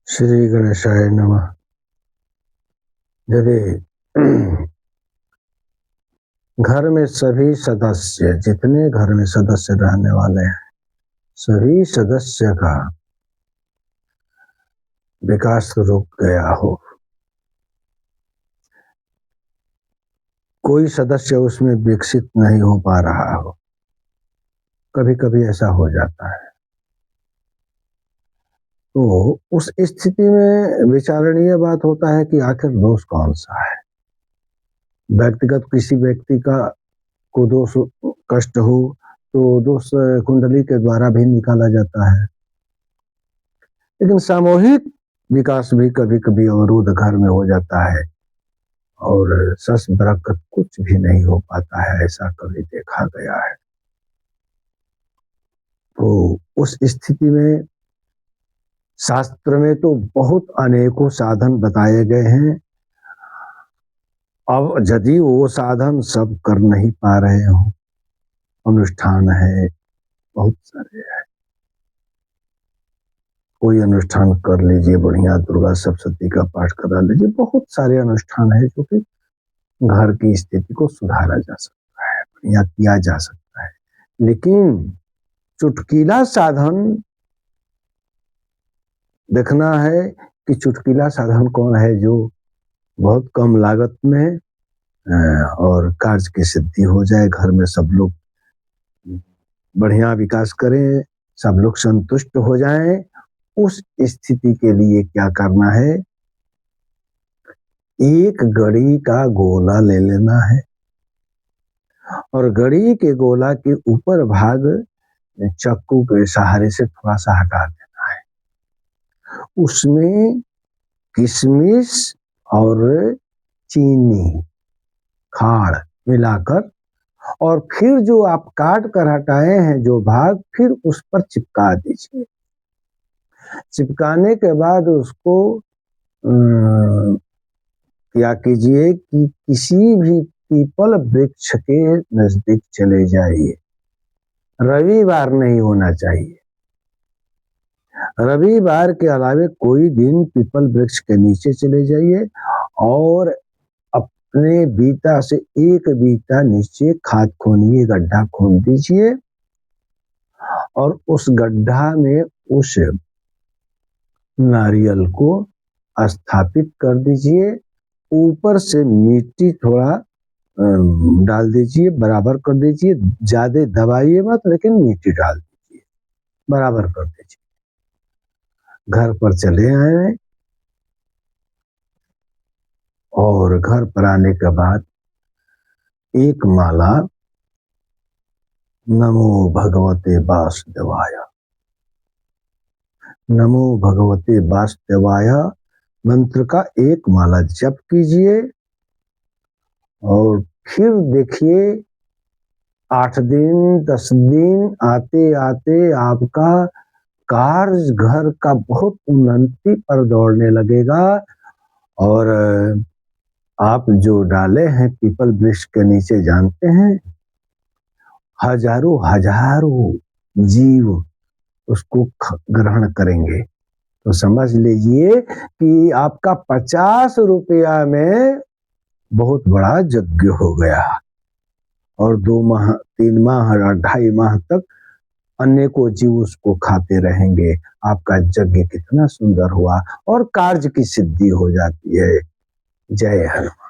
श्री गणेशाय नमः। यदि घर में सभी सदस्य, जितने घर में सदस्य रहने वाले हैं, सभी सदस्य का विकास रुक गया हो, कोई सदस्य उसमें विकसित नहीं हो पा रहा हो, कभी कभी ऐसा हो जाता है, तो उस स्थिति में विचारणीय बात होता है कि आखिर दोष कौन सा है। व्यक्तिगत किसी व्यक्ति का को दोष कष्ट हो तो दोष कुंडली के द्वारा भी निकाला जाता है, लेकिन सामूहिक विकास भी कभी कभी अवरोध घर में हो जाता है और सस बरकत कुछ भी नहीं हो पाता है, ऐसा कभी देखा गया है। तो उस स्थिति में शास्त्र में तो बहुत अनेकों साधन बताए गए हैं। अब यदि वो साधन सब कर नहीं पा रहे हो, अनुष्ठान है, बहुत सारे है, कोई अनुष्ठान कर लीजिए, बढ़िया दुर्गा सप्तशती का पाठ करा लीजिए, बहुत सारे अनुष्ठान है जो कि घर की स्थिति को सुधारा जा सकता है, बढ़िया किया जा सकता है। लेकिन चुटकीला साधन देखना है कि चुटकीला साधन कौन है जो बहुत कम लागत में और कार्य की सिद्धि हो जाए, घर में सब लोग बढ़िया विकास करें, सब लोग संतुष्ट हो जाएं। उस स्थिति के लिए क्या करना है, एक गड़ी का गोला ले लेना है और गड़ी के गोला के ऊपर भाग चक्कू के सहारे से थोड़ा सा हटा देना है। उसमें किशमिश और चीनी, खाड़ मिलाकर और फिर जो आप काट कर हटाए हैं जो भाग, फिर उस पर चिपका दीजिए। चिपकाने के बाद उसको क्या कीजिए कि किसी भी पीपल वृक्ष के नजदीक चले जाइए। रविवार नहीं होना चाहिए, रविवार के अलावे कोई दिन पीपल वृक्ष के नीचे चले जाइए और अपने बीता से एक बीता नीचे खाद खोनिए, गड्ढा खोन दीजिए और उस गड्ढा में उस नारियल को स्थापित कर दीजिए। ऊपर से मिट्टी थोड़ा डाल दीजिए, बराबर कर दीजिए, ज्यादा दबाइए मत, लेकिन मिट्टी डाल दीजिए, बराबर कर दीजिए। घर पर चले आए और घर पर आने के बाद एक माला नमो भगवते वासुदेवाय, नमो भगवते वासुदेवाय मंत्र का एक माला जप कीजिए और फिर देखिए 8 दिन 10 दिन आते आते आपका कार्य घर का बहुत उन्नति पर दौड़ने लगेगा और आप जो डाले हैं पीपल वृक्ष के नीचे, जानते हैं हजारों हजारों जीव उसको ग्रहण करेंगे। तो समझ लीजिए कि आपका 50 रुपया में बहुत बड़ा यज्ञ हो गया और 2 माह 3 माह और 2.5 माह तक अनेकों जीव उसको खाते रहेंगे। आपका यज्ञ कितना सुंदर हुआ और कार्य की सिद्धि हो जाती है। जय हनुमान।